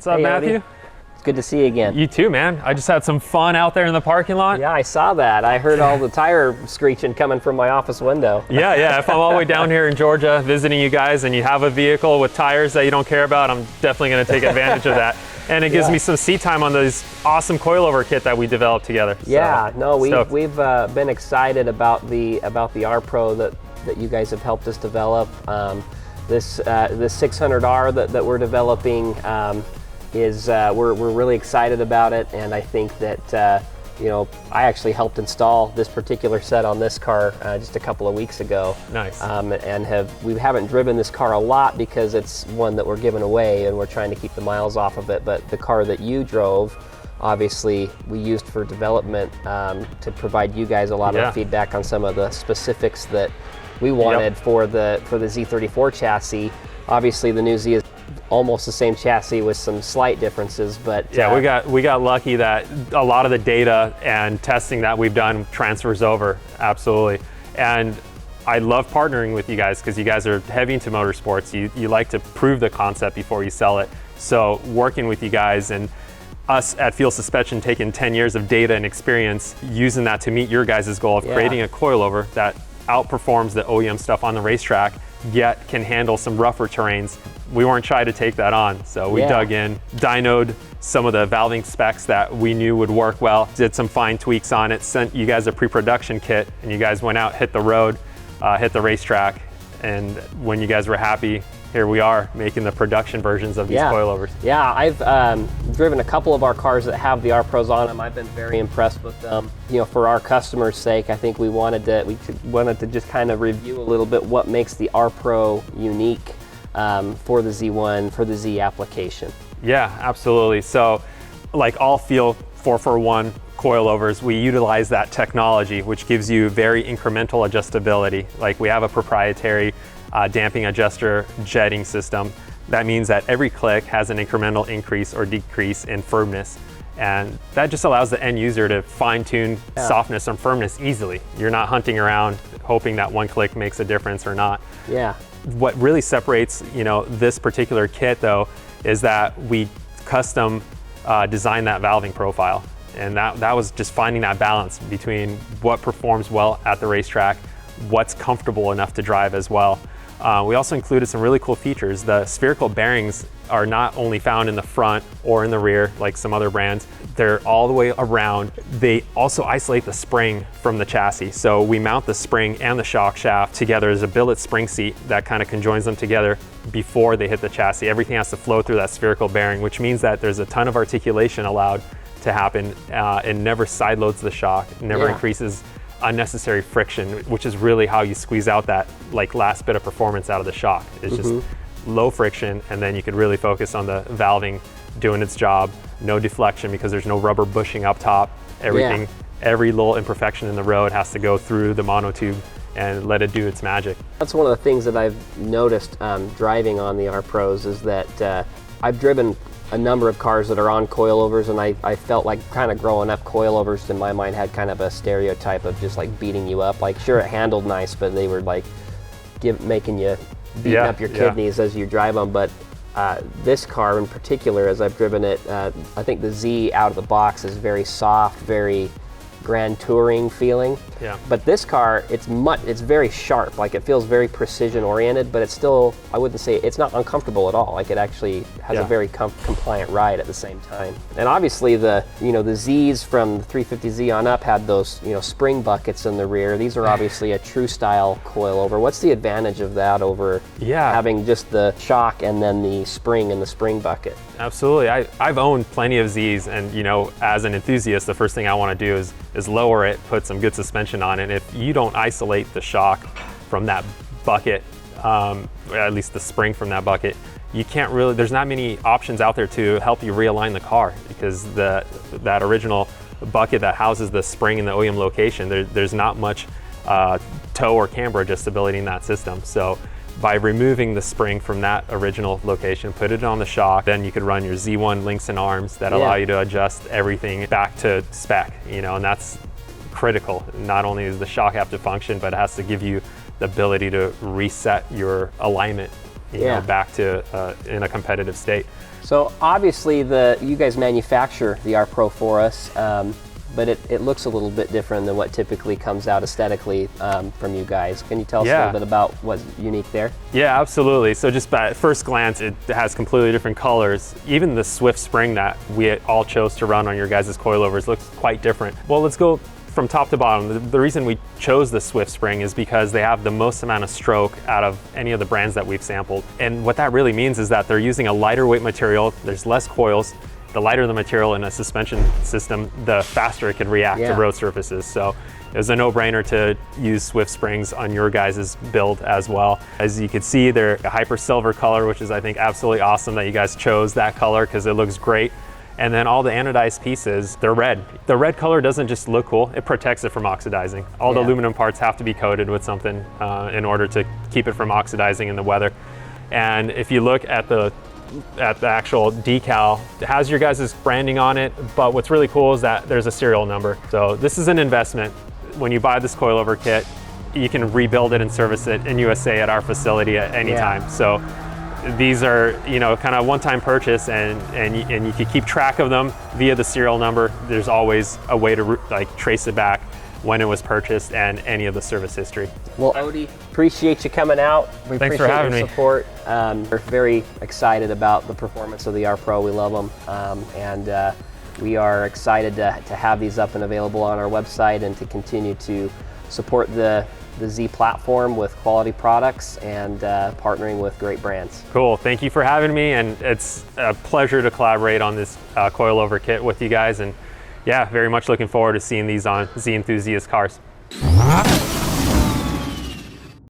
What's up, Hey, Matthew? Odi. It's good to see you again. You too, man. I just had some fun out there in the parking lot. Yeah, I saw that. I heard all the tire screeching coming from my office window. Yeah. If I'm all the way down here in Georgia visiting you guys and you have a vehicle with tires that you don't care about, I'm definitely going to take advantage of that. And it gives me some seat time on this awesome coilover kit that we developed together. Yeah, so, we've been excited about the R Pro that you guys have helped us develop. This 600R that we're developing is we're really excited about it, and I think that I actually helped install this particular set on this car just a couple of weeks ago. Nice. And we haven't driven this car a lot because it's one that we're giving away and we're trying to keep the miles off of it. But the car that you drove, obviously, we used for development to provide you guys a lot of feedback on some of the specifics that we wanted for the Z34 chassis. Obviously, the new Z is almost the same chassis with some slight differences, but yeah, we got lucky that a lot of the data and testing that we've done transfers over. Absolutely. And I love partnering with you guys because you guys are heavy into motorsports. You like to prove the concept before you sell it. So working with you guys and us at Field Suspension taking 10 years of data and experience, using that to meet your guys' goal of creating a coilover that outperforms the OEM stuff on the racetrack, yet can handle some rougher terrains. We weren't shy to take that on, so we dug in, dynoed some of the valving specs that we knew would work well, did some fine tweaks on it, sent you guys a pre-production kit, and you guys went out, hit the road, hit the racetrack, and when you guys were happy, here we are making the production versions of these coilovers. Yeah, I've driven a couple of our cars that have the R Pros on them. I've been very impressed with them. For our customers' sake, I think we wanted to just kind of review a little bit what makes the R Pro unique for the Z1, for the Z application. Yeah, absolutely. So, like all Field 441 coilovers, we utilize that technology, which gives you very incremental adjustability. Like we have a proprietary damping adjuster jetting system. That means that every click has an incremental increase or decrease in firmness. And that just allows the end user to fine tune softness and firmness easily. You're not hunting around hoping that one click makes a difference or not. Yeah. What really separates, this particular kit though, is that we custom designed that valving profile. And that was just finding that balance between what performs well at the racetrack, what's comfortable enough to drive as well. We also included some really cool features. The spherical bearings are not only found in the front or in the rear like some other brands, they're all the way around. They also isolate the spring from the chassis. So we mount the spring and the shock shaft together as a billet spring seat that kind of conjoins them together before they hit the chassis. Everything has to flow through that spherical bearing, which means that there's a ton of articulation allowed to happen. It never side loads the shock, never increases unnecessary friction, which is really how you squeeze out that last bit of performance out of the shock. It's just low friction, and then you could really focus on the valving doing its job. No deflection because there's no rubber bushing up top. Everything, every little imperfection in the road has to go through the monotube and let it do its magic. That's one of the things that I've noticed driving on the R Pros is that I've driven a number of cars that are on coilovers, and I felt like kind of growing up, coilovers in my mind had kind of a stereotype of just beating you up. Sure, it handled nice, but they were making you beating up your kidneys as you drive them. But this car in particular, as I've driven it, I think the Z out of the box is very soft, very Grand Touring feeling. Yeah. But this car, it's very sharp. It feels very precision oriented, but it's still, I wouldn't say, it's not uncomfortable at all. It actually has a very compliant ride at the same time. And obviously the Zs from the 350Z on up had those, spring buckets in the rear. These are obviously a true style coilover. What's the advantage of that over having just the shock and then the spring and the spring bucket? Absolutely. I've owned plenty of Zs, and as an enthusiast, the first thing I want to do is lower it, put some good suspension on it. If you don't isolate the shock from that bucket, at least the spring from that bucket, you can't really, there's not many options out there to help you realign the car, because that original bucket that houses the spring in the OEM location, there's not much toe or camber adjustability in that system. So by removing the spring from that original location, put it on the shock, then you could run your Z1 links and arms that allow you to adjust everything back to spec, and that's critical. Not only does the shock have to function, but it has to give you the ability to reset your alignment you know, back to in a competitive state. So obviously you guys manufacture the R Pro for us, but it looks a little bit different than what typically comes out aesthetically from you guys. Can you tell us a little bit about what's unique there? Yeah, absolutely. So just at first glance, it has completely different colors. Even the Swift spring that we all chose to run on your guys' coilovers looks quite different. Well, let's go from top to bottom. The reason we chose the Swift spring is because they have the most amount of stroke out of any of the brands that we've sampled. And what that really means is that they're using a lighter weight material, there's less coils. The lighter the material in a suspension system, the faster it can react to road surfaces. So it was a no-brainer to use Swift springs on your guys' build as well. As you can see, they're a hyper silver color, which is, I think, absolutely awesome that you guys chose that color because it looks great. And then all the anodized pieces, they're red. The red color doesn't just look cool, it protects it from oxidizing. All the aluminum parts have to be coated with something in order to keep it from oxidizing in the weather. And if you look at the actual decal, it has your guys' branding on it, but what's really cool is that there's a serial number. So this is an investment. When you buy this coilover kit, you can rebuild it and service it in USA at our facility at any time. So these are, you know, kind of one-time purchase, and you can keep track of them via the serial number. There's always a way to like trace it back when it was purchased and any of the service history. Well, Odi, appreciate you coming out. We Thanks appreciate for having your me. support. We're very excited about the performance of the R Pro. We love them, and we are excited to have these up and available on our website and to continue to support the Z platform with quality products and partnering with great brands. Cool, thank you for having me, and it's a pleasure to collaborate on this coilover kit with you guys, and yeah, very much looking forward to seeing these on Z Enthusiast cars.